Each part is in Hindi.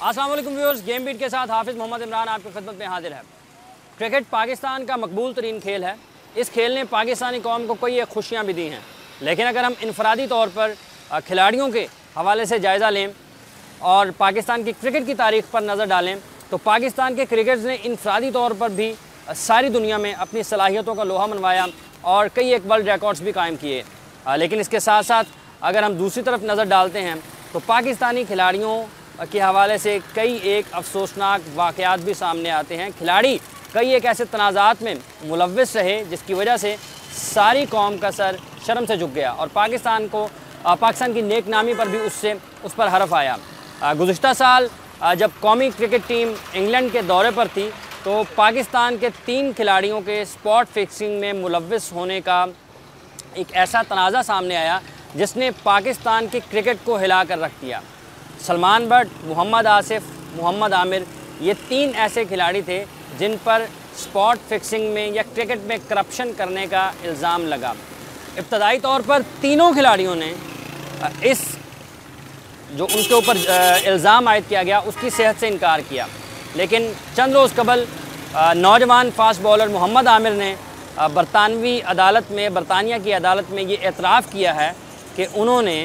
अस्सलाम वालेकुम व्यूअर्स, गेम बीट के साथ हाफिज़ मोहम्मद इमरान आपकी खिदमत में हाजिर है। क्रिकेट पाकिस्तान का मकबूल तरीन खेल है। इस खेल ने पाकिस्तानी कौम को कई खुशियाँ भी दी हैं, लेकिन अगर हम इनफरादी तौर पर खिलाड़ियों के हवाले से जायज़ा लें और पाकिस्तान की क्रिकेट की तारीख़ पर नज़र डालें तो पाकिस्तान के क्रिकेटर्स ने इनफरादी तौर पर भी सारी दुनिया में अपनी सलाहियतों का लोहा मनवाया और कई एक वर्ल्ड रिकॉर्ड्स भी कायम किए। लेकिन इसके साथ साथ अगर हम दूसरी तरफ नज़र डालते हैं तो पाकिस्तानी खिलाड़ियों के हवाले से कई एक अफसोसनाक वाक़यात भी सामने आते हैं। खिलाड़ी कई एक ऐसे तनाज़ात में मुलव्विस रहे जिसकी वजह से सारी कौम का सर शर्म से झुक गया और पाकिस्तान की नेक नामी पर भी उस पर हरफ आया। गुज़िश्ता साल जब कौमी क्रिकेट टीम इंग्लैंड के दौरे पर थी तो पाकिस्तान के 3 खिलाड़ियों के स्पॉट फिक्सिंग में मुलव्विस होने का एक ऐसा तनाज़ा सामने आया जिसने पाकिस्तान की क्रिकेट को हिला कर रख दिया। सलमान बट, मोहम्मद आसिफ, मोहम्मद आमिर, ये 3 ऐसे खिलाड़ी थे जिन पर स्पॉट फिक्सिंग में या क्रिकेट में करप्शन करने का इल्ज़ाम लगा। इब्तदाई तौर पर तीनों खिलाड़ियों ने इस जो उनके ऊपर इल्ज़ाम आयद किया गया उसकी सेहत से इनकार किया, लेकिन चंद रोज़ कबल नौजवान फास्ट बॉलर मोहम्मद आमिर ने बरतानिया की अदालत में ये एतराफ़ किया है कि उन्होंने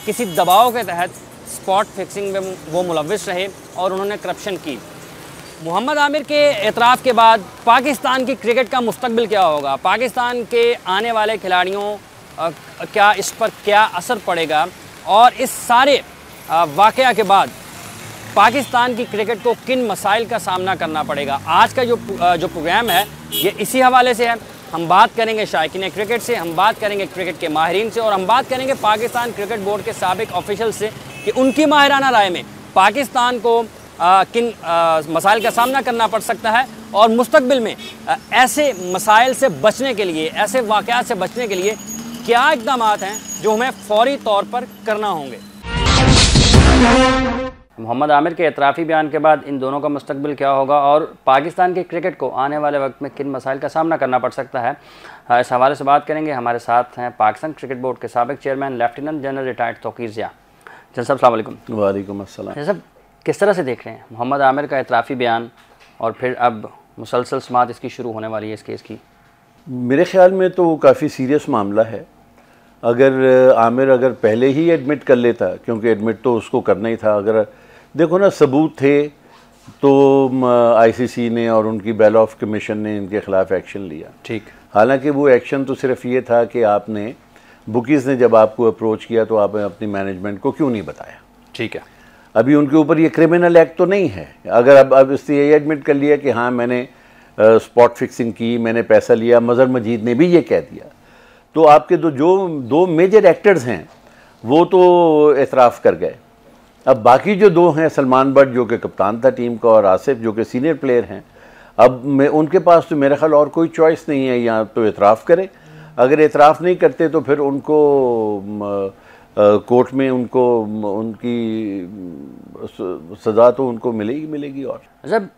किसी दबाव के तहत स्पॉट फिक्सिंग में वो मुलव्विस रहे और उन्होंने करप्शन की। मोहम्मद आमिर के एतराफ़ के बाद पाकिस्तान की क्रिकेट का मुस्तकबिल क्या होगा, पाकिस्तान के आने वाले खिलाड़ियों क्या इस पर क्या असर पड़ेगा और इस सारे वाक़या के बाद पाकिस्तान की क्रिकेट को किन मसाइल का सामना करना पड़ेगा। आज का जो प्रोग्राम है ये इसी हवाले से है। हम बात करेंगे शायकीन क्रिकेट से, हम बात करेंगे क्रिकेट के माहिरीन से और हम बात करेंगे पाकिस्तान क्रिकेट बोर्ड के साबिक ऑफिशियल से कि उनकी माहिराना राय में पाकिस्तान को किन मसाइल का सामना करना पड़ सकता है और मुस्तकबिल में ऐसे मसाइल से बचने के लिए, ऐसे वाक़यात से बचने के लिए क्या इक़दाम हैं जो हमें फ़ौरी तौर पर करना होंगे। मोहम्मद आमिर के एतराफ़ी बयान के बाद इन दोनों का मुस्तकबिल क्या होगा और पाकिस्तान के क्रिकेट को आने वाले वक्त में किन मसाइल का सामना करना पड़ सकता है, इस हवाले से बात करेंगे। हमारे साथ हैं पाकिस्तान क्रिकेट बोर्ड के साबिक chairman lieutenant general retired Tauqeer Zia. जन साहब अस्सलाम वालेकुम। वालेकुम अस्सलाम। जन साहब, किस तरह से देख रहे हैं मोहम्मद आमिर का एतराफ़ी बयान और फिर अब मुसलसल समाअत इसकी शुरू होने वाली है इस केस की? मेरे ख़्याल में तो काफ़ी सीरियस मामला है। अगर पहले ही एडमिट कर लेता, क्योंकि एडमिट तो उसको करना ही था। अगर देखो ना, सबूत थे तो आईसीसी ने और उनकी बेल ऑफ कमीशन ने इनके ख़िलाफ़ एक्शन लिया। ठीक। हालांकि वो एक्शन तो सिर्फ ये था कि आपने बुकीज़ ने जब आपको अप्रोच किया तो आपने अपनी मैनेजमेंट को क्यों नहीं बताया। ठीक है। अभी उनके ऊपर ये क्रिमिनल एक्ट तो नहीं है। अगर अब इसने ये एडमिट कर लिया कि हाँ मैंने स्पॉट फिक्सिंग की, मैंने पैसा लिया, मज़हर मजीद ने भी ये कह दिया, तो आपके जो 2 मेजर एक्टर्स हैं वो तो एतराफ़ कर गए। अब बाकी जो 2 हैं, सलमान बट जो कि कप्तान था टीम का और आसिफ जो कि सीनियर प्लेयर हैं, अब उनके पास तो मेरा ख्याल और कोई चॉइस नहीं है, या तो एतराफ़ करें। अगर एतराफ़ नहीं करते तो फिर उनको कोर्ट में उनकी सज़ा तो उनको मिलेगी। और जब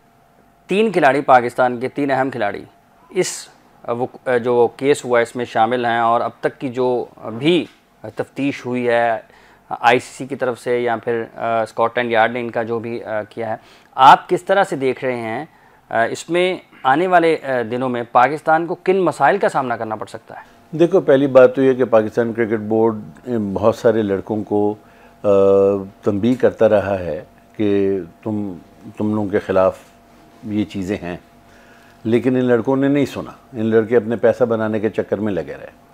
3 खिलाड़ी, पाकिस्तान के 3 अहम खिलाड़ी इस जो केस हुआ इसमें शामिल हैं और अब तक की जो भी तफ्तीश हुई है आईसीसी की तरफ से या फिर स्कॉटलैंड यार्ड ने इनका जो भी किया है, आप किस तरह से देख रहे हैं इसमें आने वाले दिनों में पाकिस्तान को किन मसाइल का सामना करना पड़ सकता है? देखो, पहली बात तो ये कि पाकिस्तान क्रिकेट बोर्ड बहुत सारे लड़कों को तंबीह करता रहा है कि तुम लोगों के ख़िलाफ़ ये चीज़ें हैं, लेकिन इन लड़कों ने नहीं सुना। इन लड़के अपने पैसा बनाने के चक्कर में लगे रहे।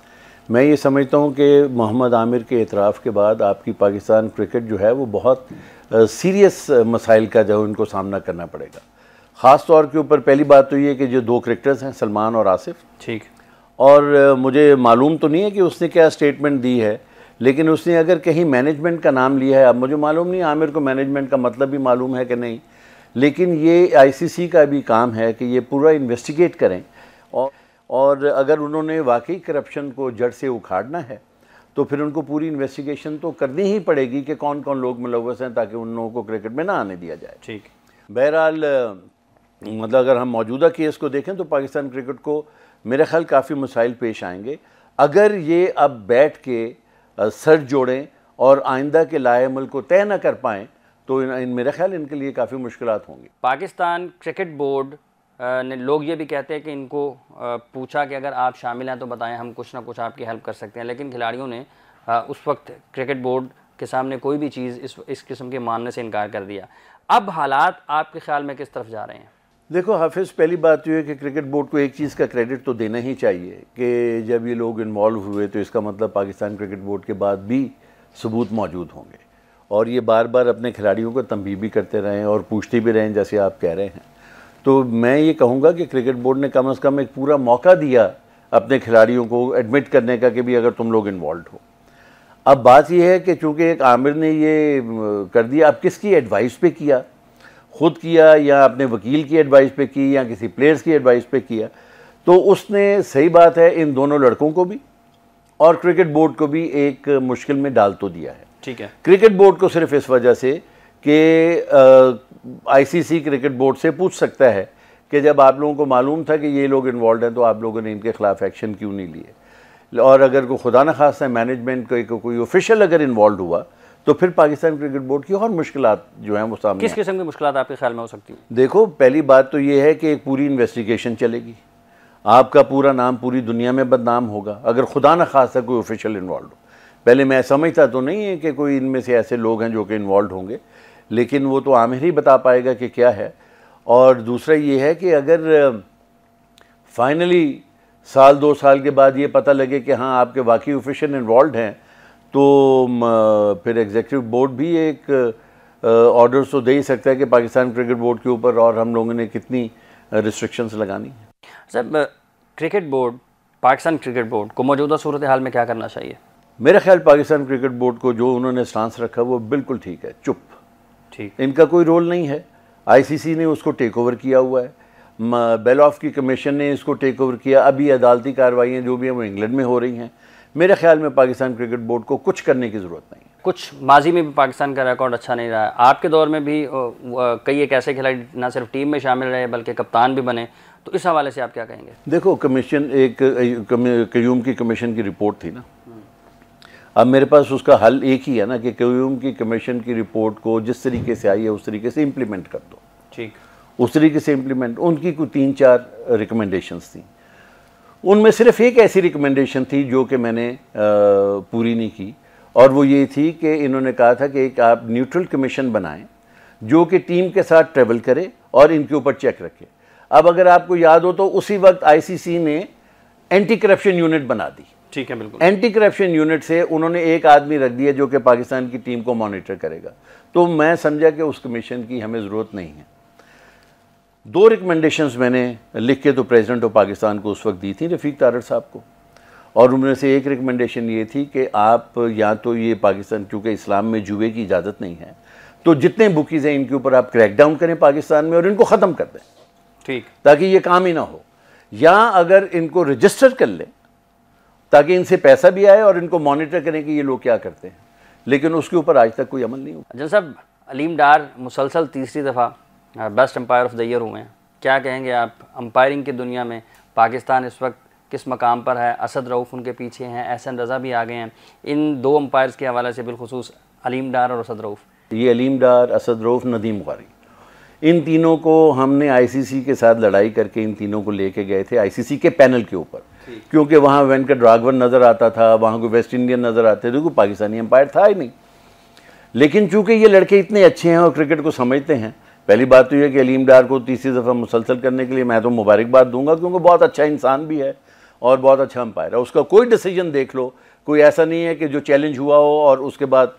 मैं ये समझता हूँ कि मोहम्मद आमिर के एतराफ़ के बाद आपकी पाकिस्तान क्रिकेट जो है वो बहुत सीरियस मसाइल का जो उनको सामना करना पड़ेगा। ख़ास तौर के ऊपर पहली बात तो ये कि जो 2 क्रिकेटर्स हैं, सलमान और आसिफ। ठीक। और मुझे मालूम तो नहीं है कि उसने क्या स्टेटमेंट दी है, लेकिन उसने अगर कहीं मैनेजमेंट का नाम लिया है, अब मुझे मालूम नहीं आमिर को मैनेजमेंट का मतलब भी मालूम है कि नहीं, लेकिन ये आईसीसी का भी काम है कि ये पूरा इन्वेस्टिगेट करें और अगर उन्होंने वाकई करप्शन को जड़ से उखाड़ना है तो फिर उनको पूरी इन्वेस्टिगेशन तो करनी ही पड़ेगी कि कौन कौन लोग मुलव्वस हैं, ताकि उन लोगों को क्रिकेट में ना आने दिया जाए। ठीक। बहरहाल मतलब अगर हम मौजूदा केस को देखें तो पाकिस्तान क्रिकेट को मेरे ख्याल काफ़ी मसाइल पेश आएंगे अगर ये अब बैठ के सर जोड़ें और आइंदा के लाए अमल को तय न कर पाएँ तो मेरा ख्याल इनके लिए काफ़ी मुश्किलात होंगी। पाकिस्तान क्रिकेट बोर्ड ने लोग ये भी कहते हैं कि इनको पूछा कि अगर आप शामिल हैं तो बताएं, हम कुछ ना कुछ आपकी हेल्प कर सकते हैं, लेकिन खिलाड़ियों ने उस वक्त क्रिकेट बोर्ड के सामने कोई भी चीज़ इस किस्म के मानने से इनकार कर दिया। अब हालात आपके ख्याल में किस तरफ जा रहे हैं? देखो हाफिज़, पहली बात यह है कि क्रिकेट बोर्ड को एक चीज़ का क्रेडिट तो देना ही चाहिए कि जब ये लोग इन्वॉल्व हुए तो इसका मतलब पाकिस्तान क्रिकेट बोर्ड के बाद भी सबूत मौजूद होंगे और ये बार बार अपने खिलाड़ियों को तंबीह भी करते रहें और पूछते भी रहें जैसे आप कह रहे हैं। तो मैं ये कहूँगा कि क्रिकेट बोर्ड ने कम से कम एक पूरा मौका दिया अपने खिलाड़ियों को एडमिट करने का कि भी अगर तुम लोग इन्वॉल्व हो। अब बात यह है कि चूँकि एक आमिर ने ये कर दिया, अब किसकी एडवाइस पे किया, खुद किया या अपने वकील की एडवाइस पे की या किसी प्लेयर्स की एडवाइस पे किया, तो उसने सही बात है इन दोनों लड़कों को भी और क्रिकेट बोर्ड को भी एक मुश्किल में डाल तो दिया है। ठीक है, क्रिकेट बोर्ड को सिर्फ इस वजह से कि आईसीसी क्रिकेट बोर्ड से पूछ सकता है कि जब आप लोगों को मालूम था कि ये लोग इन्वॉल्व हैं तो आप लोगों ने इनके खिलाफ एक्शन क्यों नहीं लिए, और अगर कोई खुदा न खास्ता मैनेजमेंट कोई ऑफिशियल अगर इन्वॉल्व हुआ तो फिर पाकिस्तान क्रिकेट बोर्ड की और मुश्किलात जो हैं वो सामने। किस किस्म की मुश्किलात आपके ख्याल में हो सकती है? देखो, पहली बात तो ये है कि एक पूरी इन्वेस्टिगेशन चलेगी, आपका पूरा नाम पूरी दुनिया में बदनाम होगा अगर खुदा न खास्ता कोई ऑफिशियल इन्वॉल्व हो। पहले मैं समझता तो नहीं है कि कोई इनमें से ऐसे लोग हैं जो कि इन्वॉल्व होंगे, लेकिन वो तो आमिर ही बता पाएगा कि क्या है। और दूसरा ये है कि अगर फाइनली साल 2 साल के बाद ये पता लगे कि हाँ आपके वाकई ऑफिशियल इन्वॉल्व हैं, तो फिर एग्जीक्यूटिव बोर्ड भी एक ऑर्डर तो दे ही सकता है कि पाकिस्तान क्रिकेट बोर्ड के ऊपर और हम लोगों ने कितनी रिस्ट्रिक्शंस लगानी है। Sir, cricket board, Pakistan cricket board को मौजूदा सूरत हाल में क्या करना चाहिए? मेरा ख्याल पाकिस्तान क्रिकेट बोर्ड को जो उन्होंने स्टांस रखा वो बिल्कुल ठीक है, चुप, ठीक, इनका कोई रोल नहीं है। आईसीसी ने उसको टेक ओवर किया हुआ है, बेल ऑफ की कमीशन ने इसको टेक ओवर किया, अभी अदालती कार्रवाइयाँ जो भी हैं वो इंग्लैंड में हो रही हैं। मेरे ख्याल में पाकिस्तान क्रिकेट बोर्ड को कुछ करने की ज़रूरत नहीं है। कुछ माजी में भी पाकिस्तान का रिकॉर्ड अच्छा नहीं रहा है, आपके दौर में भी कई एक ऐसे खिलाड़ी ना सिर्फ टीम में शामिल रहे बल्कि कप्तान भी बने, तो इस हवाले से आप क्या कहेंगे? देखो, कमीशन एक क्यूम की कमीशन की रिपोर्ट थी ना, अब मेरे पास उसका हल एक ही है ना कि क्यूम की कमीशन की रिपोर्ट को जिस तरीके से आई है उस तरीके से इम्प्लीमेंट कर दो। ठीक, उस तरीके से इम्प्लीमेंट, उनकी कोई 3-4 रिकमेंडेशंस थी, उनमें सिर्फ एक ऐसी रिकमेंडेशन थी जो कि मैंने पूरी नहीं की, और वो ये थी कि इन्होंने कहा था कि एक आप न्यूट्रल कमीशन बनाएं जो कि टीम के साथ ट्रेवल करे और इनके ऊपर चेक रखे। अब अगर आपको याद हो तो उसी वक्त आईसीसी ने एंटी करप्शन यूनिट बना दी। ठीक है, बिल्कुल। एंटी करप्शन यूनिट से उन्होंने एक आदमी रख दिया जो कि पाकिस्तान की टीम को मॉनिटर करेगा। तो मैं समझा कि उस कमीशन की हमें ज़रूरत नहीं है। 2 रिकमेंडेशंस मैंने लिख के तो प्रेसिडेंट ऑफ पाकिस्तान को उस वक्त दी थी, रफ़ीक तारड़ साहब को, और उनमें से एक रिकमेंडेशन ये थी कि आप या तो ये पाकिस्तान, क्योंकि इस्लाम में जुए की इजाज़त नहीं है, तो जितने बुकीज़ हैं इनके ऊपर आप क्रैकडाउन करें पाकिस्तान में और इनको ख़त्म कर दें, ठीक, ताकि ये काम ही ना हो, या अगर इनको रजिस्टर कर लें ताकि इनसे पैसा भी आए और इनको मॉनिटर करें कि ये लोग क्या करते हैं, लेकिन उसके ऊपर आज तक कोई अमल नहीं हुआ। जन साहब, अलीम डार मुसलसल तीसरी दफ़ा best umpire of the year हुए हैं, क्या कहेंगे आप? अंपायरिंग की दुनिया में पाकिस्तान इस वक्त किस मकाम पर है? असद रऊफ़ उनके पीछे हैं, एहसन रज़ा भी आ गए हैं। इन 2 अंपायर्स के हवाले से बिलखुसूस अलीम डार और असद रऊफ़। ये अलीम डार, असद रऊफ़, नदीम बुखारी, इन तीनों को हमने आईसीसी के साथ लड़ाई करके इन तीनों को लेके गए थे आईसीसी के पैनल के ऊपर, क्योंकि वहाँ वेंकट राघवन नज़र आता था, वहाँ को वेस्ट इंडियन नज़र आते थे, कोई पाकिस्तानी अंपायर था ही नहीं। लेकिन चूँकि ये लड़के इतने अच्छे हैं और क्रिकेट को समझते हैं, पहली बात तो यह कि अलीम डार को तीसरी दफ़ा मुसलसल करने के लिए मैं तो मुबारकबाद दूंगा, क्योंकि बहुत अच्छा इंसान भी है और बहुत अच्छा अंपायर है। उसका कोई डिसीजन देख लो, कोई ऐसा नहीं है कि जो चैलेंज हुआ हो और उसके बाद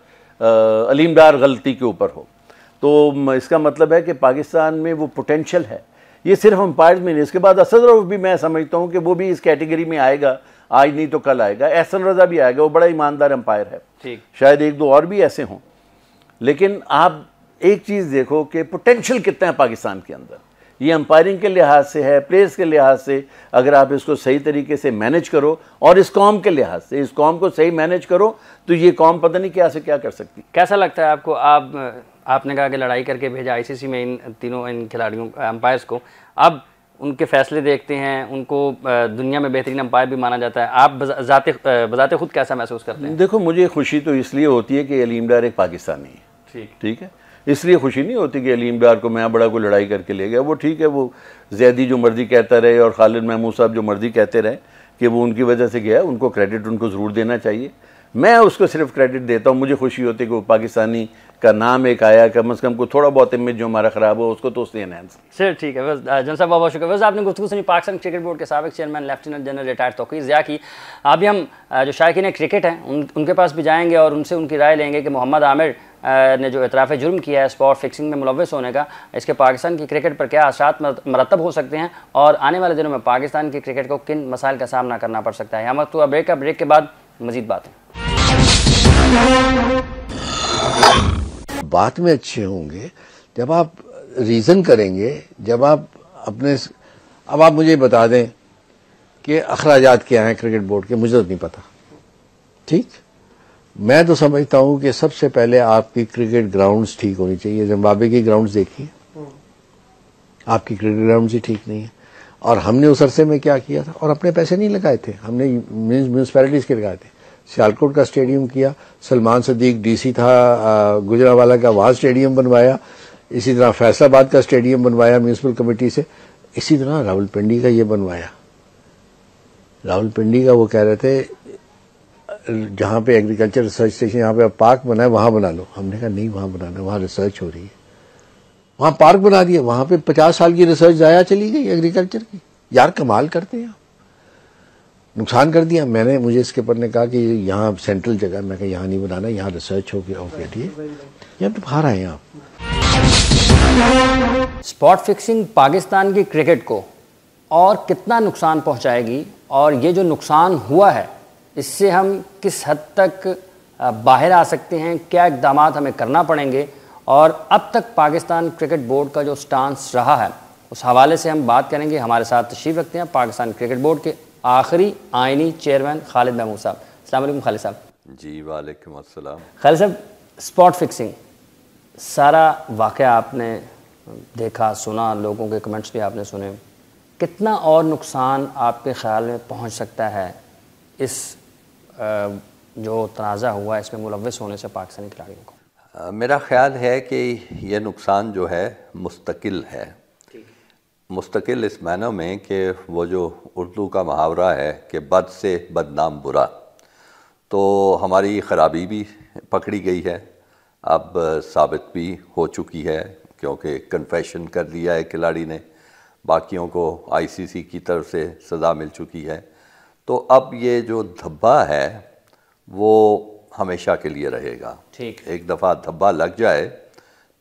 अलीम डार गलती के ऊपर हो। तो इसका मतलब है कि पाकिस्तान में वो पोटेंशियल है, ये सिर्फ अंपायर में नहीं। इसके बाद असद रऊफ़ भी मैं समझता हूँ कि वो भी इस कैटेगरी में आएगा, आज नहीं तो कल आएगा। एहसन रज़ा भी आएगा, वो बड़ा ईमानदार अंपायर है, ठीक, शायद 1-2 और भी ऐसे हों। लेकिन आप एक चीज़ देखो कि पोटेंशियल कितना है पाकिस्तान के अंदर, ये अंपायरिंग के लिहाज से है, प्लेयर्स के लिहाज से, अगर आप इसको सही तरीके से मैनेज करो और इस कौम के लिहाज से इस कौम को सही मैनेज करो तो ये कौम पता नहीं क्या से क्या कर सकती। कैसा लगता है आपको? आपने कहा कि लड़ाई करके भेजा आईसीसी में इन तीनों इन खिलाड़ियों अंपायर्स को, अब उनके फैसले देखते हैं, उनको दुनिया में बेहतरीन अंपायर भी माना जाता है, आप बजाते खुद कैसा महसूस करते हैं? देखो, मुझे खुशी तो इसलिए होती है कि अलीम डार एक पाकिस्तानी है, ठीक है, इसलिए खुशी नहीं होती कि अलीम डार को मैं बड़ा को लड़ाई करके ले गया। वो ठीक है, वो जैदी जो मर्जी कहता रहे और खालिद महमूद साहब जो मर्जी कहते रहे कि वो उनकी वजह से गया, उनको क्रेडिट उनको ज़रूर देना चाहिए। मैं उसको सिर्फ क्रेडिट देता हूँ। मुझे खुशी होती है कि वो पाकिस्तानी का नाम एक आया, कम से कम को थोड़ा बहुत इमेज जो हमारा ख़राब हो उसको तो उसने एनहांस किया। सर ठीक है, बस जन साहब बहुत शुक्रिया। बस आपने गुफ्तगू सुनी पाकिस्तान क्रिकेट बोर्ड के साबिक chairman lieutenant general retired Tauqeer Zia की। अभी हम जो शायकीन क्रिकेट हैं उनके पास भी जाएंगे और उनसे उनकी राय लेंगे कि मोहम्मद आमिर ने जो इतराफ़ जुर्म किया है स्पॉट फिक्सिंग में मुलव्वस होने का, इसके पाकिस्तान की क्रिकेट पर क्या असरात मरतब हो सकते हैं और आने वाले दिनों में पाकिस्तान की क्रिकेट को किन मसाइल का सामना करना पड़ सकता है। हम तो ब्रेक के बाद मज़ीद बातें बात में अच्छे होंगे जब आप रीज़न करेंगे, जब आप अपने अब आप मुझे बता दें कि अखराजात क्या हैं क्रिकेट बोर्ड के, मुझे तो नहीं पता। ठीक, मैं तो समझता हूं कि सबसे पहले आपकी क्रिकेट ग्राउंड्स ठीक होनी चाहिए। जिम्बाब्वे की ग्राउंड्स देखिए, आपकी क्रिकेट ग्राउंड्स ही ठीक नहीं है। और हमने उस अरसे में क्या किया था, और अपने पैसे नहीं लगाए थे, हमने म्यूनसिपैलिटीज के लगाए थे। सियालकोट का स्टेडियम किया, सलमान सदीक डीसी था गुजरावाला का, वहां स्टेडियम बनवाया। इसी तरह फैसलाबाद का स्टेडियम बनवाया म्यूनसिपल कमेटी से। इसी तरह रावलपिंडी का ये बनवाया। रावलपिंडी का वो कह रहे थे जहां पे एग्रीकल्चर रिसर्च स्टेशन, यहाँ पे पार्क बना है वहां बना लो। हमने कहा नहीं वहां बनाना, वहां रिसर्च हो रही है। वहां पार्क बना दिया, वहां पे 50 साल की रिसर्च जाया चली गई एग्रीकल्चर की। यार कमाल करते हैं, नुकसान कर दिया। मुझे इसके ऊपर ने कहा कि यहाँ सेंट्रल जगह, मैं कहा यहाँ नहीं बनाना, यहाँ रिसर्च हो गया। यहाँ तो बाहर आए आप। स्पॉट फिक्सिंग पाकिस्तान की क्रिकेट को और कितना नुकसान पहुंचाएगी और ये जो नुकसान हुआ है इससे हम किस हद तक बाहर आ सकते हैं, क्या इक़दाम हमें करना पड़ेंगे और अब तक पाकिस्तान क्रिकेट बोर्ड का जो स्टांस रहा है उस हवाले से हम बात करेंगे। हमारे साथ तशरीफ़ रखते हैं पाकिस्तान क्रिकेट बोर्ड के आखिरी आइनी चेयरमैन खालिद महमूद साहब। अस्सलाम वालेकुम खालिद साहब। जी वालेकुम अस्सलाम। खालिद साहब, स्पॉट फिक्सिंग सारा वाक़या आपने देखा सुना, लोगों के कमेंट्स भी आपने सुने, कितना और नुकसान आपके ख्याल में पहुंच सकता है इस जो तनाज़ा हुआ इसमें मुलव्वस होने से पाकिस्तानी खिलाड़ियों को? मेरा ख्याल है कि ये नुकसान जो है मुस्तकिल है। मुस्तकिल इस मायने में कि वो जो उर्दू का मुहावरा है कि बद से बदनाम बुरा, तो हमारी ख़राबी भी पकड़ी गई है, अब साबित भी हो चुकी है क्योंकि कन्फेशन कर लिया है खिलाड़ी ने, बाकियों को आईसीसी की तरफ से सज़ा मिल चुकी है। तो अब ये जो धब्बा है वो हमेशा के लिए रहेगा। ठीक, एक दफ़ा धब्बा लग जाए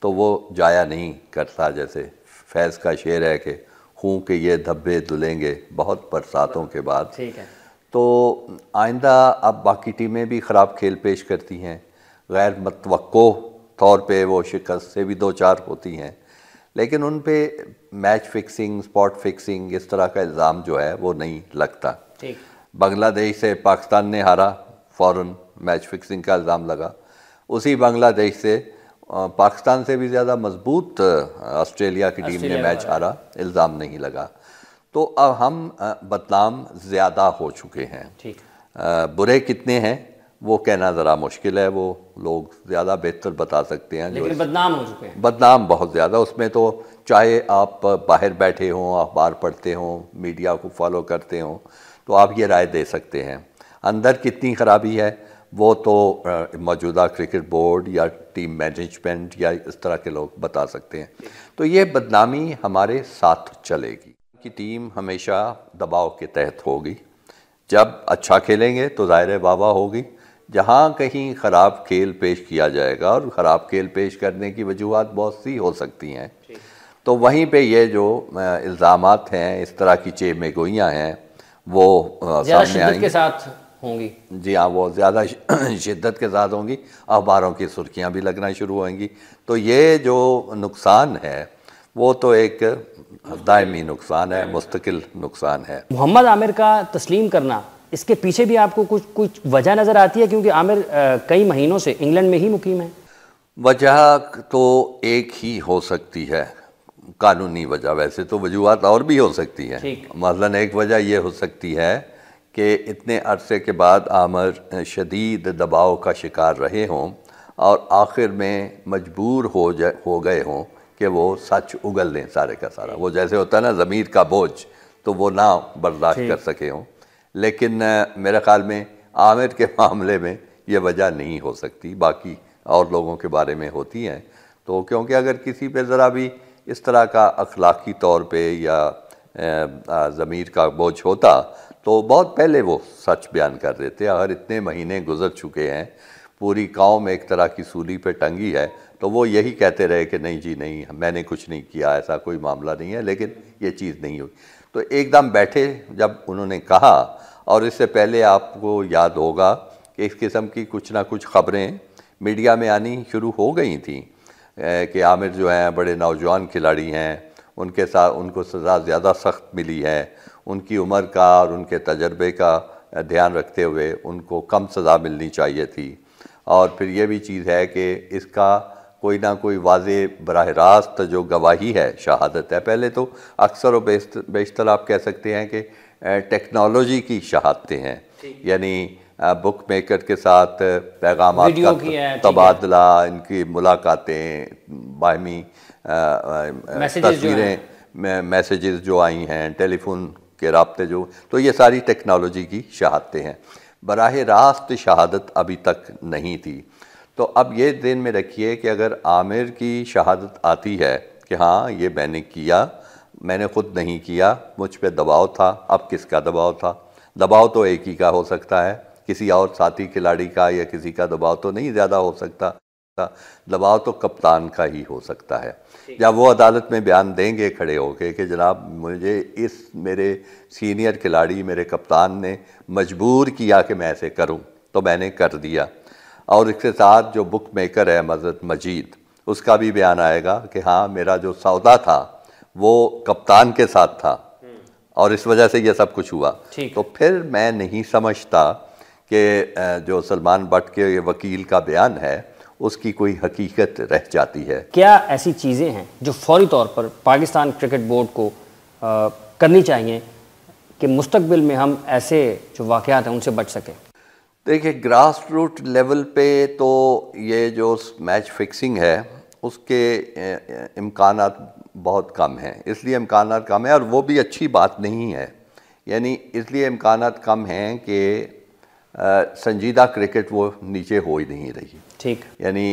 तो वो जाया नहीं करता। जैसे फैज़ का शेर है कि खूं के ये धब्बे धुलेंगे बहुत बरसातों के बाद। ठीक है। तो आइंदा अब बाकी टीमें भी ख़राब खेल पेश करती हैं, गैर मतवक्को तौर पे वो शिकस्त से भी दो चार होती हैं, लेकिन उन पे मैच फिक्सिंग, स्पॉट फिक्सिंग इस तरह का इल्ज़ाम जो है वो नहीं लगता। ठीक, बांग्लादेश से पाकिस्तान ने हारा, फ़ौरन मैच फिक्सिंग का इल्ज़ाम लगा। उसी बांग्लादेश से पाकिस्तान से भी ज़्यादा मजबूत ऑस्ट्रेलिया की टीम ने मैच हारा, इल्ज़ाम नहीं लगा। तो अब हम बदनाम ज़्यादा हो चुके हैं। ठीक, बुरे कितने हैं वो कहना ज़रा मुश्किल है, वो लोग ज़्यादा बेहतर बता सकते हैं। लेकिन बदनाम हो चुके हैं, बदनाम बहुत ज़्यादा। उसमें तो चाहे आप बाहर बैठे हों, अखबार पढ़ते हों, मीडिया को फॉलो करते हों, तो आप ये राय दे सकते हैं। अंदर कितनी ख़राबी है वो तो मौजूदा क्रिकेट बोर्ड या टीम मैनेजमेंट या इस तरह के लोग बता सकते हैं। तो ये बदनामी हमारे साथ चलेगी कि टीम हमेशा दबाव के तहत होगी। जब अच्छा खेलेंगे तो ज़ाहिर वाह होगी, जहाँ कहीं ख़राब खेल पेश किया जाएगा, और ख़राब खेल पेश करने की वजूहात बहुत सी हो सकती हैं, तो वहीं पे ये जो इल्ज़ामात हैं, इस तरह की चेमे गोइयाँ हैं, वो सामने आएंगी के साथ होंगी। जी हाँ, वो ज़्यादा शिद्दत के साथ होंगी, अखबारों की सुर्खियाँ भी लगना शुरू होंगी। तो ये जो नुकसान है वो तो एक दायमी नुकसान है, मुस्तकिल नुकसान है। मोहम्मद आमिर का तस्लीम करना, इसके पीछे भी आपको कुछ वजह नज़र आती है? क्योंकि आमिर कई महीनों से इंग्लैंड में ही मुकीम है। वजह तो एक ही हो सकती है, कानूनी वजह। वैसे तो वजूहात और भी हो सकती है। मसलन एक वजह यह हो सकती है कि इतने अरसे के बाद आमिर शदीद दबाव का शिकार रहे हों और आखिर में मजबूर हो गए हों कि वो सच उगल लें सारे का सारा। वो जैसे होता है ना ज़मीर का बोझ, तो वो ना बर्दाश्त कर सके हों। लेकिन मेरे ख़्याल में आमिर के मामले में ये वजह नहीं हो सकती, बाकी और लोगों के बारे में होती हैं। तो क्योंकि अगर किसी पे ज़रा भी इस तरह का अखलाकी तौर पे या ज़मीर का बोझ होता तो बहुत पहले वो सच बयान कर देते। अगर इतने महीने गुजर चुके हैं, पूरी कौम एक तरह की सूली पे टंगी है, तो वो यही कहते रहे कि नहीं जी नहीं, मैंने कुछ नहीं किया, ऐसा कोई मामला नहीं है, लेकिन ये चीज़ नहीं हुई। तो एकदम बैठे जब उन्होंने कहा, और इससे पहले आपको याद होगा कि इस किस्म की कुछ ना कुछ ख़बरें मीडिया में आनी शुरू हो गई थी कि आमिर जो हैं बड़े नौजवान खिलाड़ी हैं, उनके साथ उनको सज़ा ज़्यादा सख्त मिली है, उनकी उम्र का और उनके तजर्बे का ध्यान रखते हुए उनको कम सज़ा मिलनी चाहिए थी। और फिर ये भी चीज़ है कि इसका कोई ना कोई वाज़े बराह रास्त जो गवाही है, शहादत है। पहले तो अक्सर व बेशतर आप कह सकते हैं कि टेक्नोलॉजी की शहादतें हैं, यानी बुक मेकर के साथ पैगामात का तबादला, इनकी मुलाकातें, बाहमी तस्वीरें, मैसेजेस जो आई हैं, टेलीफोन के राब्ते जो, तो ये सारी टेक्नोलॉजी की शहादतें हैं। बराह रास्त शहादत अभी तक नहीं थी। तो अब ये ध्यान में रखिए कि अगर आमिर की शहादत आती है कि हाँ ये मैंने किया, मैंने ख़ुद नहीं किया, मुझ पे दबाव था। अब किसका दबाव था? दबाव तो एक ही का हो सकता है, किसी और साथी खिलाड़ी का या किसी का दबाव तो नहीं ज़्यादा हो सकता। दबाव तो कप्तान का ही हो सकता है। जब वो अदालत में बयान देंगे खड़े होके कि जनाब मुझे इस मेरे सीनियर खिलाड़ी, मेरे कप्तान ने मजबूर किया कि मैं ऐसे करूं, तो मैंने कर दिया। और इसके साथ जो बुक मेकर है हज़रत मजीद, उसका भी बयान आएगा कि हाँ मेरा जो सौदा था वो कप्तान के साथ था और इस वजह से ये सब कुछ हुआ। तो फिर मैं नहीं समझता कि जो सलमान बट के वकील का बयान है उसकी कोई हकीकत रह जाती है। क्या ऐसी चीज़ें हैं जो फौरी तौर पर पाकिस्तान क्रिकेट बोर्ड को करनी चाहिए कि मुस्तकबिल में हम ऐसे जो वाक़यात हैं उनसे बच सकें? देखिए, ग्रास रूट लेवल पे तो ये जो मैच फिक्सिंग है उसके इम्कानात बहुत कम हैं। इसलिए इम्कानात कम है और वो भी अच्छी बात नहीं है। यानी इसलिए इम्कानात कम हैं कि संजीदा क्रिकेट वो नीचे हो ही नहीं रही। ठीक, यानी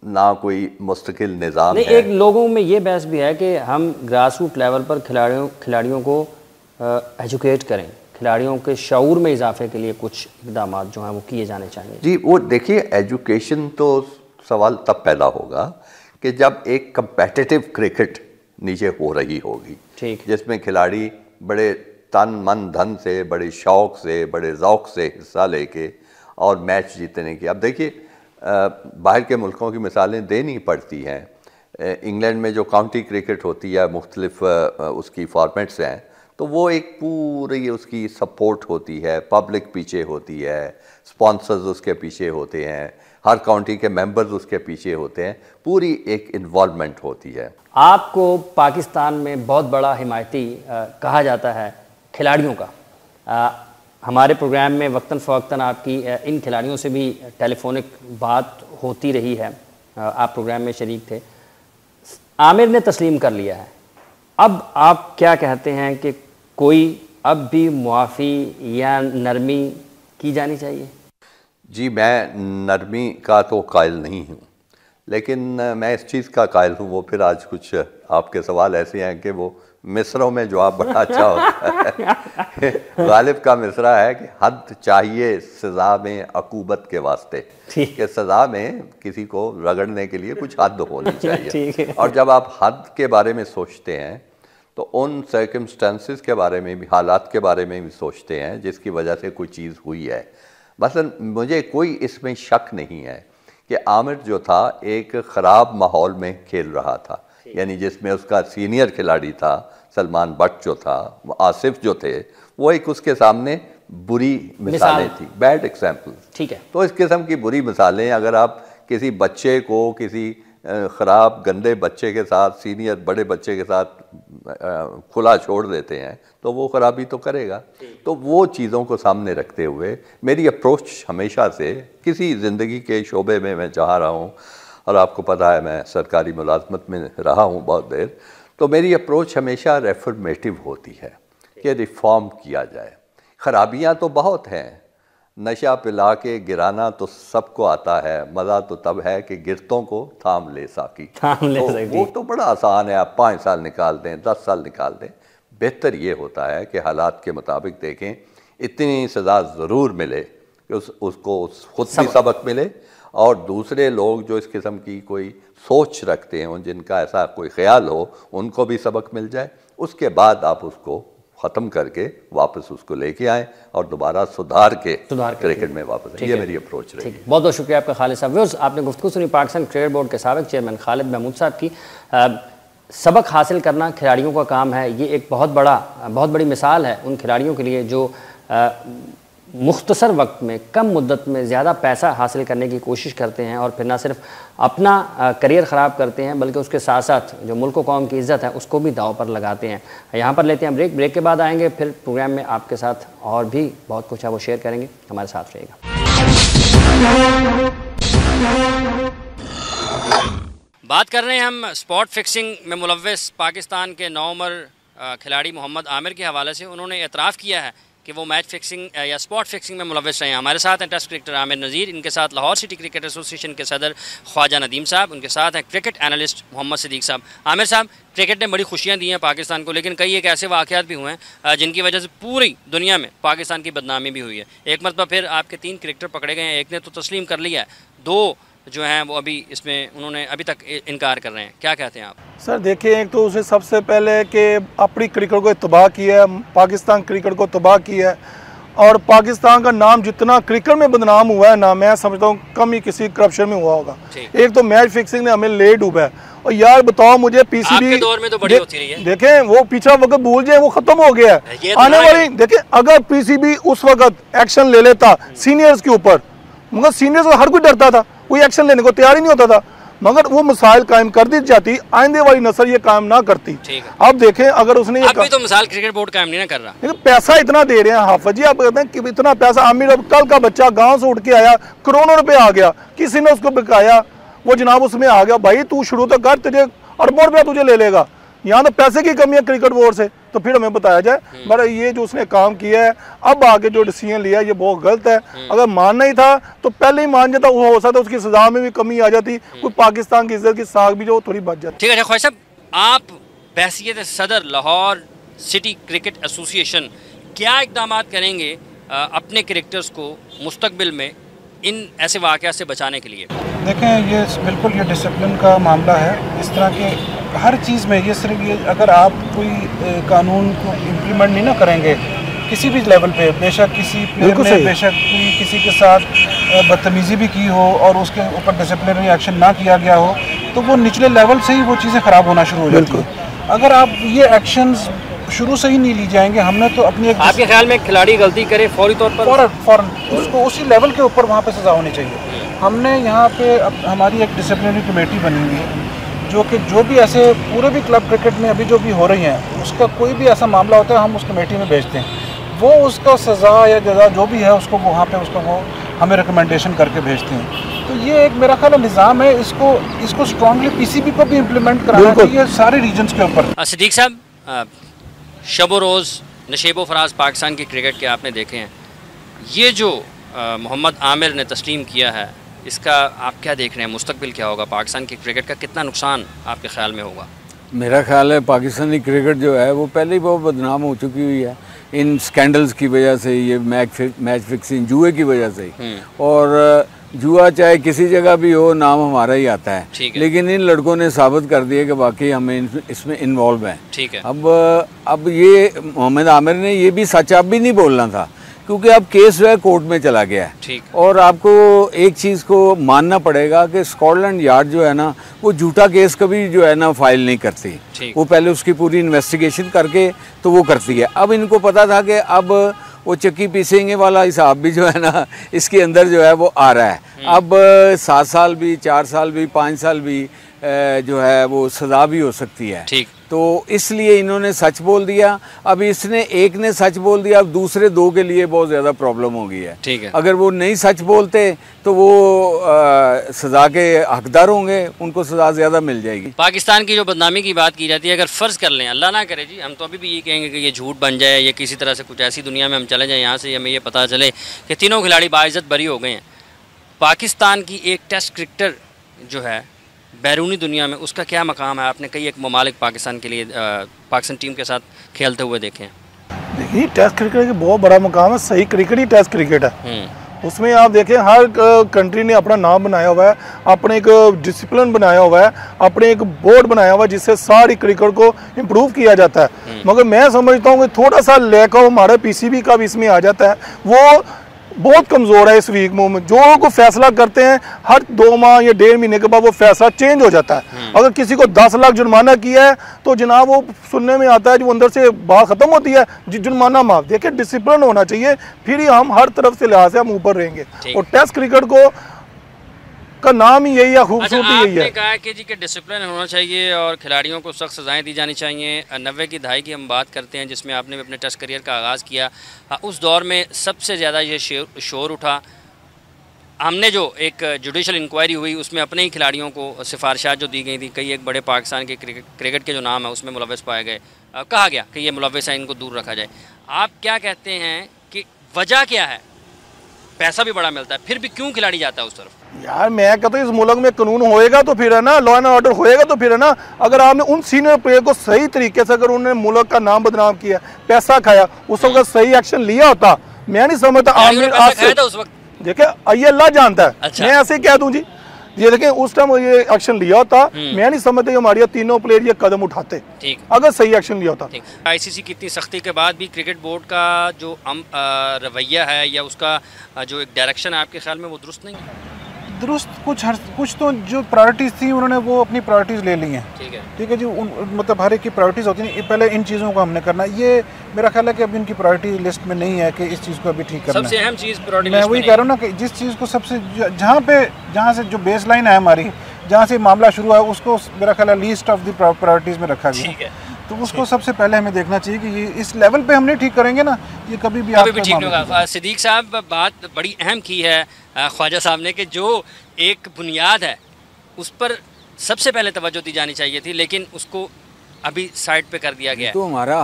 ना कोई मुस्तकिल निज़ाम है। एक लोगों में ये बहस भी है कि हम ग्रास रूट लेवल पर खिलाड़ियों को एजुकेट करें, खिलाड़ियों के शऊर में इजाफे के लिए कुछ इक़दाम जो हैं वो किए जाने चाहिए। जी, वो देखिए, एजुकेशन तो सवाल तब पैदा होगा कि जब एक कंपेटिटिव क्रिकेट नीचे हो रही होगी, ठीक, जिसमें खिलाड़ी बड़े तन मन धन से, बड़े शौक़ से, बड़े ज़ौक़ से हिस्सा लेके और मैच जीतने की। अब देखिए, बाहर के मुल्कों की मिसालें देनी पड़ती हैं। इंग्लैंड में जो काउंटी क्रिकेट होती है, मुख्तलिफ उसकी फॉर्मेट्स हैं, तो वो एक पूरी उसकी सपोर्ट होती है, पब्लिक पीछे होती है, स्पॉन्सर्स उसके पीछे होते हैं, हर काउंटी के मेंबर्स उसके पीछे होते हैं, पूरी एक इन्वॉल्वमेंट होती है। आपको पाकिस्तान में बहुत बड़ा हिमायती कहा जाता है खिलाड़ियों का। हमारे प्रोग्राम में वक्तन फ़वक्तन आपकी इन खिलाड़ियों से भी टेलीफोनिक बात होती रही है, आप प्रोग्राम में शरीक थे। आमिर ने तस्लीम कर लिया है, अब आप क्या कहते हैं कि कोई अब भी मुआफ़ी या नरमी की जानी चाहिए? जी, मैं नरमी का तो कायल नहीं हूँ, लेकिन मैं इस चीज़ का कायल हूँ। वो फिर आज कुछ आपके सवाल ऐसे हैं कि वो मिसरों में जवाब बड़ा अच्छा होता है। गालिब का मिसरा है कि हद चाहिए सज़ा में अकूबत के वास्ते, कि सज़ा में किसी को रगड़ने के लिए कुछ हद होनी चाहिए। और जब आप हद के बारे में सोचते हैं तो उन सर्कमस्टेंसेस के बारे में भी, हालात के बारे में भी सोचते हैं जिसकी वजह से कोई चीज़ हुई है। मसलन मुझे कोई इसमें शक नहीं है कि आमिर जो था एक ख़राब माहौल में खेल रहा था, यानी जिसमें उसका सीनियर खिलाड़ी था सलमान बट जो था, आसिफ जो थे, वो एक उसके सामने बुरी मिसालें थी, बैड एग्जाम्पल। ठीक है। तो इस किस्म की बुरी मिसालें अगर आप किसी बच्चे को, किसी ख़राब गंदे बच्चे के साथ, सीनियर बड़े बच्चे के साथ खुला छोड़ देते हैं तो वो ख़राबी तो करेगा। तो वो चीज़ों को सामने रखते हुए मेरी अप्रोच हमेशा से किसी ज़िंदगी के शोबे में मैं चाह रहा हूँ, और आपको पता है मैं सरकारी मुलाजमत में रहा हूँ बहुत देर, तो मेरी अप्रोच हमेशा रेफॉर्मेटिव होती है कि रिफॉर्म किया जाए। ख़राबियाँ तो बहुत हैं, नशा पिला के गिराना तो सबको आता है, मज़ा तो तब है कि गिरतों को थाम ले साकी। वो तो बड़ा आसान है, आप 5 साल निकाल दें, 10 साल निकाल दें। बेहतर ये होता है कि हालात के मुताबिक देखें, इतनी सज़ा ज़रूर मिले कि उसको खुद भी सबक मिले और दूसरे लोग जो इस किस्म की कोई सोच रखते हों, जिनका ऐसा कोई ख्याल हो, उनको भी सबक मिल जाए। उसके बाद आप उसको ख़त्म करके वापस उसको लेके आएँ और दोबारा सुधार के क्रिकेट में वापस आए। ये मेरी अप्रोच रही। बहुत बहुत शुक्रिया आपका खालिद साहब। व्यूअर्स, आपने गुफ्तगू सुनी पाकिस्तान क्रिकेट बोर्ड के साबिक चेयरमैन खालिद महमूद साहब की। सबक हासिल करना खिलाड़ियों का काम है। ये एक बहुत बड़ी मिसाल है उन खिलाड़ियों के लिए जो मुख्तसर वक्त में, कम मुद्दत में ज़्यादा पैसा हासिल करने की कोशिश करते हैं और फिर ना सिर्फ अपना करियर ख़राब करते हैं बल्कि उसके साथ साथ जो मुल्क व कौम की इज़्ज़त है उसको भी दाव पर लगाते हैं। यहाँ पर लेते हैं ब्रेक के बाद आएंगे फिर प्रोग्राम में आपके साथ और भी बहुत कुछ है वो शेयर करेंगे। हमारे साथ रहिएगा। बात कर रहे हैं हम स्पॉट फिक्सिंग में मुलव्वस पाकिस्तान के 9 उम्र खिलाड़ी मोहम्मद आमिर के हवाले से। उन्होंने एतराफ़ किया है कि वो मैच फिक्सिंग या स्पॉट फिक्सिंग में मुलव्वस रहे हैं। हमारे साथ हैं टेस्ट क्रिकेटर आमिर नज़ीर, इनके साथ लाहौर सिटी क्रिकेट एसोसिएशन के सदर ख्वाजा नदीम साहब, उनके साथ हैं क्रिकेट एनालिस्ट मोहम्मद सिद्दीक साहब। आमिर साहब, क्रिकेट ने बड़ी खुशियां दी हैं पाकिस्तान को, लेकिन कई एक ऐसे वाक़यात भी हुए हैं जिनकी वजह से पूरी दुनिया में पाकिस्तान की बदनामी भी हुई है। एक मरतबा फिर आपके 3 क्रिकेटर पकड़े गए हैं, एक ने तो तस्लीम कर लिया है, 2 जो हैं वो अभी इसमें उन्होंने अभी तक इनकार कर रहे हैं। क्या कहते हैं आप? सर देखिए, एक तो उसे सबसे पहले कि अपनी क्रिकेट को तबाह किया है, पाकिस्तान क्रिकेट को तबाह किया है और पाकिस्तान का नाम जितना क्रिकेट में बदनाम हुआ है ना, मैं समझता हूँ कम ही किसी करप्शन में हुआ होगा। एक तो मैच फिक्सिंग ने हमें ले डूबा है। और यार बताओ मुझे, पीसीबी आपके दौर में तो बड़ी होती रही है। देखें वो पिछला वक्त भूल जाए, वो खत्म हो गया है। आने वाली देखें, अगर पीसीबी उस वक्त एक्शन ले लेता सीनियर्स के ऊपर, मगर सीनियर्स को हर कोई डरता था, कोई एक्शन लेने को तैयार ही नहीं होता था, मगर वो मिसाइल कायम कर दी जाती, आइंदे वाली नस्ल ये कायम ना करती। अब देखें, अगर उसने ये अभी तो मिसाल क्रिकेट बोर्ड कायम नहीं कर रहा, लेकिन पैसा इतना दे रहे हैं हाफिज जी, आप कहते हैं कि इतना पैसा। आमिर अब कल का बच्चा गांव से उठ के आया, करोड़ों रुपए आ गया, किसी ने उसको बिकाया, वो जनाब उसमें आ गया। भाई तू शुरू तो कर, तुझे अरबों रुपया तुझे ले लेगा। यहाँ तो पैसे की कमी है क्रिकेट बोर्ड से, तो फिर हमें बताया जाए। मगर ये जो उसने काम किया है, अब आगे जो डिसीजन लिया है, ये बहुत गलत है। अगर मानना ही था तो पहले ही मान जाता, हो सकता उसकी सजा में भी कमी आ जाती, कोई पाकिस्तान की इज्जत की साख भी जो थोड़ी बच जाती। ठीक है ख्वाजा साहब, आप बहसियत सदर लाहौर सिटी क्रिकेट एसोसिएशन क्या इकदाम करेंगे अपने क्रिकेटर्स को मुस्तकबिल में इन ऐसे वाक़यात से बचाने के लिए? देखें, ये बिल्कुल ये डिसिप्लिन का मामला है। इस तरह के हर चीज़ में ये सिर्फ ये, अगर आप कोई कानून को इम्प्लीमेंट नहीं ना करेंगे किसी भी लेवल पे, बेशक किसी प्लेयर ने बेशक कोई किसी के साथ बदतमीज़ी भी की हो और उसके ऊपर डिसिप्लिनरी एक्शन ना किया गया हो, तो वो निचले लेवल से ही वो चीज़ें ख़राब होना शुरू हो जाती है। अगर आप ये एक्शंस शुरू से ही नहीं ली जाएंगे, हमने तो अपनी एक, आपके ख्याल में खिलाड़ी गलती करे फौरी तौर पर फ़ौरन उसको उसी लेवल के ऊपर वहाँ पे सज़ा होनी चाहिए। हमने यहाँ पे हमारी एक डिसिप्लिनरी कमेटी बनी हुई है जो कि जो भी ऐसे पूरे भी क्लब क्रिकेट में अभी जो भी हो रही हैं, उसका कोई भी ऐसा मामला होता है हम उस कमेटी में भेजते हैं। वो उसका सज़ा या जज़ा जो भी है उसको वहाँ पे उसको वो हमें रिकमेंडेशन करके भेजते हैं। तो ये एक मेरा ख्याल निज़ाम है, इसको स्ट्रांगली पीसीबी को भी इम्प्लीमेंट कराना चाहिए सारे रीजन्स के ऊपर। सिद्दीक साहब, शब रोज़ नशेबो फराज पाकिस्तान की क्रिकेट के आपने देखे हैं, ये जो मोहम्मद आमिर ने तस्लीम किया है, इसका आप क्या देख रहे हैं? मुस्तकबिल क्या होगा? पाकिस्तान की क्रिकेट का कितना नुकसान आपके ख्याल में होगा? मेरा ख्याल है पाकिस्तानी क्रिकेट जो है वो पहले ही बहुत बदनाम हो चुकी हुई है इन स्कैंडल्स की वजह से, ये मैच फिक्सिंग जुए की वजह से। और जुआ चाहे किसी जगह भी हो, नाम हमारा ही आता है, लेकिन इन लड़कों ने साबित कर दिया कि वाकई हमें इसमें इन्वॉल्व हैं। ठीक है। अब ये मोहम्मद आमिर ने ये भी सच आप भी नहीं बोलना था, क्योंकि अब केस जो है कोर्ट में चला गया है। और आपको एक चीज़ को मानना पड़ेगा कि स्कॉटलैंड यार्ड जो है ना, वो झूठा केस कभी जो है ना फाइल नहीं करती। वो पहले उसकी पूरी इन्वेस्टिगेशन करके तो वो करती है। अब इनको पता था कि अब वो चक्की पीसेंगे वाला हिसाब भी जो है ना इसके अंदर जो है वो आ रहा है। अब 7 साल भी, 4 साल भी, 5 साल भी जो है वो सज़ा भी हो सकती है। ठीक। तो इसलिए इन्होंने सच बोल दिया। अब इसने एक ने सच बोल दिया, अब दूसरे दो के लिए बहुत ज़्यादा प्रॉब्लम हो गई है। ठीक है। अगर वो नहीं सच बोलते तो वो सज़ा के हकदार होंगे, उनको सज़ा ज़्यादा मिल जाएगी। पाकिस्तान की जो बदनामी की बात की जाती है, अगर फ़र्ज़ कर लें, अल्लाह ना करे जी, हम तो अभी भी ये कहेंगे कि ये झूठ बन जाए या किसी तरह से कुछ ऐसी दुनिया में हम चले जाएँ यहाँ से, हमें ये पता चले कि तीनों खिलाड़ी बाइज़्ज़त बरी हो गए हैं। पाकिस्तान की एक टेस्ट क्रिकेटर जो है बैरूनी दुनिया में, उसका क्या मकाम है? आपने कई एक ममालिक पाकिस्तान के लिए पाकिस्तान टीम के साथ खेलते हुए देखे हैं। देखिए, टेस्ट क्रिकेट का बहुत बड़ा मकाम है, सही क्रिकेट ही टेस्ट क्रिकेट है। उसमें आप देखें हर कंट्री ने अपना नाम बनाया हुआ है, अपने एक डिसिप्लिन बनाया हुआ है, अपने एक बोर्ड बनाया हुआ है जिससे सारी क्रिकेट को इम्प्रूव किया जाता है। मगर मैं समझता हूँ कि थोड़ा सा लैक ऑफ हमारा पीसीबी का भी इसमें आ जाता है, वो बहुत कमज़ोर है इस वीक में। जो को फैसला करते हैं हर 2 माह या 1.5 महीने के बाद वो फैसला चेंज हो जाता है। अगर किसी को 10 लाख जुर्माना किया है तो जनाब वो सुनने में आता है, जो अंदर से बात ख़त्म होती है जुर्माना माफ। देखिए, डिसिप्लिन होना चाहिए, फिर ही हम हर तरफ से लिहाज से हम ऊपर रहेंगे। और टेस्ट क्रिकेट को का नाम ही यही है, खूबसूरती यही है। आपने कहा कि जी कि डिसिप्लिन होना चाहिए और खिलाड़ियों को सख्त सज़ाएं दी जानी चाहिए। 90 की दहाई की हम बात करते हैं जिसमें आपने भी अपने टेस्ट करियर का आगाज़ किया। उस दौर में सबसे ज़्यादा ये शोर उठा। हमने जो एक जुडिशल इंक्वायरी हुई उसमें अपने ही खिलाड़ियों को सिफारिशात जो दी गई थी, कई एक बड़े पाकिस्तान के क्रिकेट के जो नाम है उसमें मुलव्वस पाए गए। कहा गया कि ये मुलव्वस है, इनको दूर रखा जाए। आप क्या कहते हैं कि वजह क्या है? पैसा भी बड़ा मिलता है, फिर भी क्यों खिलाड़ी जाता है उस तरफ? यार मैं कहता हूँ इस मुल्क में कानून होएगा तो फिर है ना, लॉ एंड ऑर्डर होएगा तो फिर है ना। अगर आपने उन सीनियर प्लेयर को सही तरीके से, अगर उन्होंने मुल्क का नाम बदनाम किया, पैसा खाया, उस वक्त सही एक्शन लिया होता, मैं नहीं समझता उस वक्त। देखिए, ये अल्लाह जानता है। अच्छा। मैं ऐसे कह दूं जी, ये देखिए उस टाइम ये एक्शन लिया होता, मैं नहीं समझता हमारे तीनों प्लेयर ये कदम उठाते, ठीक, अगर सही एक्शन लिया होता। आईसीसी की इतनी सख्ती के बाद भी क्रिकेट बोर्ड का जो रवैया है या उसका जो एक डायरेक्शन है, आपके ख्याल में वो दुरुस्त नहीं है? दुरुस्त कुछ तो जो प्रायोरिटीज़ थी उन्होंने वो अपनी प्रायोरिटीज़ ले ली हैं। ठीक है जी, मतलब हर एक की प्रायोरिटीज़ होती है, पहले इन चीज़ों को हमने करना। ये मेरा ख्याल है कि अभी इनकी प्रायोरिटी लिस्ट में नहीं है कि इस चीज़ को अभी ठीक करना। सबसे अहम चीज़ प्रायोरिटी मैं वही कह रहा हूँ ना कि जिस चीज़ को सबसे जहाँ से जो बेस लाइन है हमारी, जहाँ से मामला शुरू है, उसको मेरा ख्याल है लीस्ट ऑफ द प्रायोरिटीज़ में रखा गया। तो उसको सबसे पहले हमें देखना चाहिए कि ये इस लेवल पे हम नहीं ठीक करेंगे ना, ये कभी भी ठीक नहीं होगा। सिद्दीक साहब, बात बड़ी अहम की है ख्वाजा साहब ने कि जो एक बुनियाद है उस पर सबसे पहले तवज्जो दी जानी चाहिए थी, लेकिन उसको अभी साइड पे कर दिया गया है। तो हमारा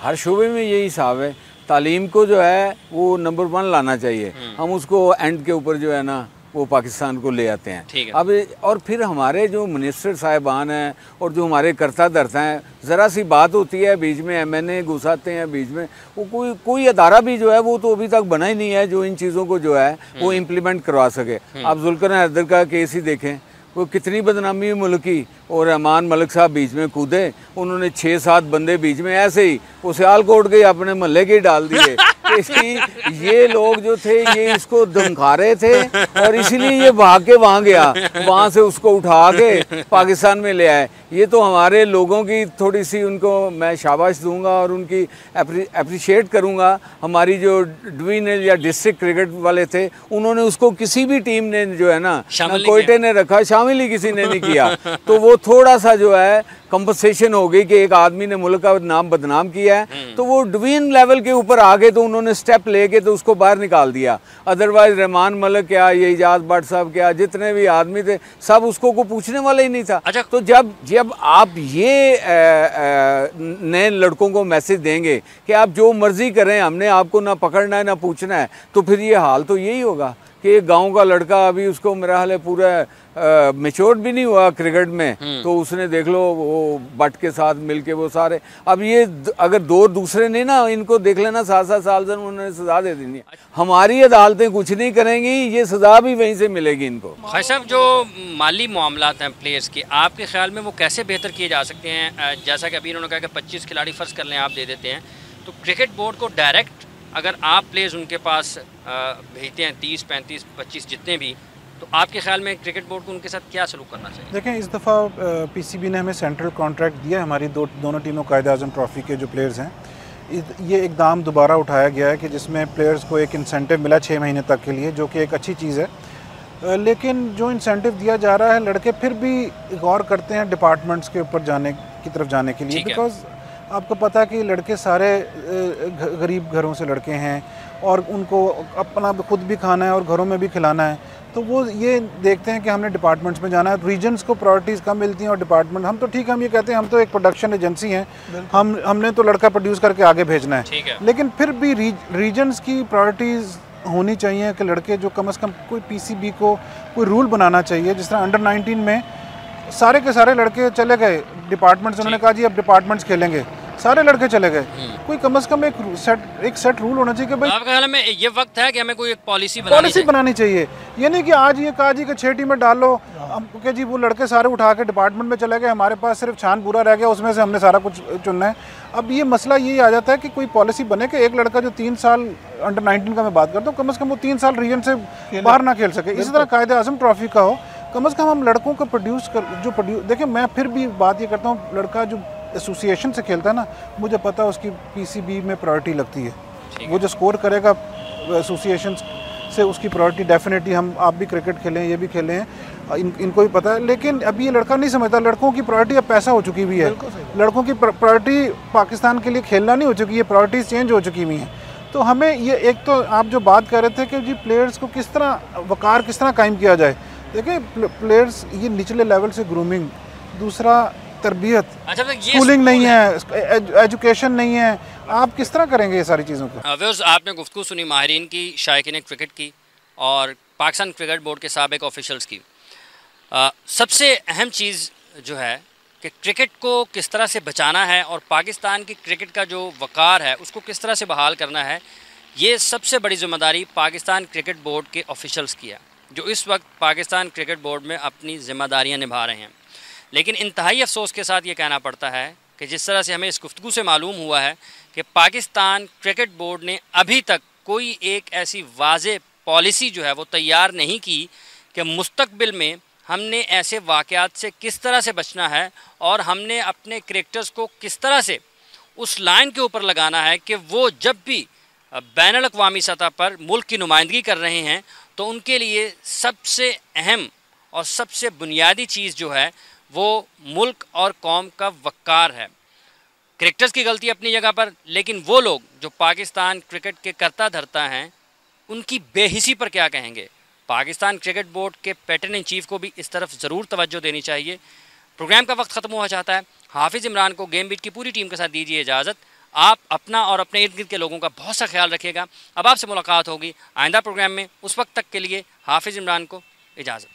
हर शोबे में यही हिसाब है, तालीम को जो है वो नंबर 1 लाना चाहिए। हम उसको एंड के ऊपर जो है ना वो पाकिस्तान को ले आते हैं। ठीक है। अब और फिर हमारे जो मिनिस्टर साहिबान हैं और जो हमारे कर्ता धर्ता हैं, ज़रा सी बात होती है बीच में MNA घुसाते हैं बीच में, वो कोई अदारा भी जो है वो तो अभी तक बना ही नहीं है जो इन चीज़ों को जो है वो इम्प्लीमेंट करवा सके। आप जुल्करनैन हैदर का केस ही देखें, वो कितनी बदनामी मुल्क की, और रहमान मलिक साहब बीच में कूदे, उन्होंने 6-7 बंदे बीच में ऐसे ही वो सियालकोट के अपने मोहल्ले के डाल दिए। ये लोग जो थे ये इसको धमका रहे थे और इसीलिए ये भाग के वहाँ गया, वहाँ से उसको उठा के पाकिस्तान में ले आए। ये तो हमारे लोगों की थोड़ी सी उनको मैं शाबाश दूंगा और उनकी अप्रिशिएट करूंगा। हमारी जो डिवीजनल या डिस्ट्रिक्ट क्रिकेट वाले थे, उन्होंने उसको किसी भी टीम ने जो है ना कोयटे ने रखा, शामिल ही किसी ने नहीं किया। तो वो थोड़ा सा जो है कंपनसेशन हो गई कि एक आदमी ने मुल्क का नाम बदनाम किया है, तो वो डिवीजन लेवल के ऊपर आ गए, तो उन्होंने स्टेप लेके तो उसको बाहर निकाल दिया। अदरवाइज रहमान मलिक क्या, ये इजाज भट्ट साहब क्या, जितने भी आदमी थे सब उसको को पूछने वाला ही नहीं था। अच्छा। तो जब आप ये नए लड़कों को मैसेज देंगे कि आप जो मर्जी करें, हमने आपको ना पकड़ना है ना पूछना है, तो फिर ये हाल तो यही होगा कि एक गांव का लड़का अभी उसको मेरा हाल है पूरा मैच्योर भी नहीं हुआ क्रिकेट में, तो उसने देख लो वो बट के साथ मिलके वो सारे, अब ये अगर 2 दूसरे नहीं ना, इनको देख लेना 7-7 साल से उन्होंने सजा दे देनी। हमारी अदालतें कुछ नहीं करेंगी, ये सजा भी वहीं से मिलेगी इनको। साहब, जो माली मामलात हैं प्लेयर्स के, आपके ख्याल में वो कैसे बेहतर किए जा सकते हैं? जैसा कि अभी इन्होंने कहा कि 25 खिलाड़ी फ़र्ज़ कर लें आप दे देते हैं, तो क्रिकेट बोर्ड को डायरेक्ट अगर आप प्लेयर्स उनके पास भेजते हैं 30, 35, 25 जितने भी, तो आपके ख्याल में क्रिकेट बोर्ड को उनके साथ क्या सलूक करना चाहिए? देखें, इस दफ़ा PCB ने हमें सेंट्रल कॉन्ट्रैक्ट दिया है हमारी दोनों टीमों कायद-ए-आज़म ट्रॉफ़ी के जो प्लेयर्स हैं। ये इक़दाम दोबारा उठाया गया है कि जिसमें प्लेयर्स को एक इंसेंटिव मिला 6 महीने तक के लिए, जो कि एक अच्छी चीज़ है। लेकिन जो इंसेंटिव दिया जा रहा है, लड़के फिर भी गौर करते हैं डिपार्टमेंट्स के ऊपर जाने की तरफ जाने के लिए, बिकॉज आपको पता है कि लड़के सारे गरीब घरों से लड़के हैं और उनको अपना खुद भी खाना है और घरों में भी खिलाना है, तो वो ये देखते हैं कि हमने डिपार्टमेंट्स में जाना है। रीजन्स को प्रायोरिटीज़ कम मिलती हैं और डिपार्टमेंट, हम तो ठीक है, हम ये कहते हैं हम तो एक प्रोडक्शन एजेंसी हैं, हमने तो लड़का प्रोड्यूस करके आगे भेजना है, लेकिन फिर भी रीजन्स की प्रायोरिटीज़ होनी चाहिए कि लड़के जो कम से कम कोई पीसीबी को कोई रूल बनाना चाहिए, जिस तरह अंडर 19 में सारे के सारे लड़के चले गए डिपार्टमेंट्स, उन्होंने कहा जी अब डिपार्टमेंट्स खेलेंगे, सारे लड़के चले गए। कोई कम से कम एक सेट रूल होना चाहिए कि भाई आपके ख्याल में ये वक्त है कि हमें कोई एक पॉलिसी बनानी चाहिए। ये नहीं कि आज ये कहा जी कि 6 टीमें डाल लो, कि जी वो लड़के सारे उठा के डिपार्टमेंट में चले गए, हमारे पास सिर्फ छान पूरा रह गया, उसमें से हमने सारा कुछ चुनना है। अब ये मसला यही आ जाता है कि कोई पॉलिसी बने कि एक लड़का जो 3 साल अंडर 19 का मैं बात करता हूँ, कम से कम वो 3 साल रीजन से बाहर ना खेल सके। इसी तरह कायदे आज़म ट्रॉफी का हो, कम से कम हम लड़कों को प्रोड्यूस देखिए, मैं फिर भी बात ये करता हूँ, लड़का जो एसोसिएशन से खेलता है ना, मुझे पता है उसकी पीसीबी में प्रायोरिटी लगती है, वो जो स्कोर करेगा एसोसिएशन से उसकी प्रायोरिटी डेफिनेटली, हम आप भी क्रिकेट खेलें, ये भी खेलें हैं, इनको भी पता है। लेकिन अभी ये लड़का नहीं समझता, लड़कों की प्रायोरिटी अब पैसा हो चुकी हुई है, लड़कों की प्रायोरिटी पाकिस्तान के लिए खेलना नहीं हो चुकी है, प्रायोरिटीज़ चेंज हो चुकी हुई हैं। तो हमें ये, एक तो आप जो बात कर रहे थे कि जी प्लेयर्स को किस तरह वकार किस तरह कायम किया जाए, देखिए प्लेयर्स ये निचले लेवल से ग्रूमिंग, दूसरा तरबियत, स्कूलिंग नहीं है, एजुकेशन नहीं है, आप किस तरह करेंगे ये सारी चीज़ों को। व्यूअर्स, आपने गुफ्तगू सुनी माहिरीन की, शायकीन क्रिकेट की और पाकिस्तान क्रिकेट बोर्ड के साबिक ऑफिशियल्स की। सबसे अहम चीज़ जो है कि क्रिकेट को किस तरह से बचाना है और पाकिस्तान की क्रिकेट का जो वक़ार है उसको किस तरह से बहाल करना है, ये सबसे बड़ी ज़िम्मेदारी पाकिस्तान क्रिकेट बोर्ड के ऑफिशियल्स की है, जो इस वक्त पाकिस्तान क्रिकेट बोर्ड में अपनी ज़िम्मेदारियाँ निभा रहे हैं। लेकिन इंतहाई अफसोस के साथ ये कहना पड़ता है कि जिस तरह से हमें इस गुफ्तगू से मालूम हुआ है कि पाकिस्तान क्रिकेट बोर्ड ने अभी तक कोई एक ऐसी वाज़ेह पॉलिसी जो है वो तैयार नहीं की कि मुस्तकबिल में हमने ऐसे वाक़यात से किस तरह से बचना है और हमने अपने क्रिकेटर्स को किस तरह से उस लाइन के ऊपर लगाना है कि वो जब भी बैनुल अक़वामी सतह पर मुल्क की नुमाइंदगी कर रहे हैं तो उनके लिए सबसे अहम और सबसे बुनियादी चीज़ जो है वो मुल्क और कौम का वक़ार है। क्रिकेटर्स की गलती अपनी जगह पर, लेकिन वो लोग जो पाकिस्तान क्रिकेट के करता धरता हैं उनकी बेहिसी पर क्या कहेंगे। पाकिस्तान क्रिकेट बोर्ड के पैटर्न इन चीफ को भी इस तरफ ज़रूर तवज्जो देनी चाहिए। प्रोग्राम का वक्त ख़त्म हुआ चाहता है। हाफिज़ इमरान को गेम बीट की पूरी टीम के साथ दीजिए इजाज़त। आप अपना और अपने इर्द गिर्द के लोगों का बहुत सा ख्याल रखिएगा। अब आपसे मुलाकात होगी आइंदा प्रोग्राम में, उस वक्त तक के लिए हाफिज़ इमरान को इजाज़त।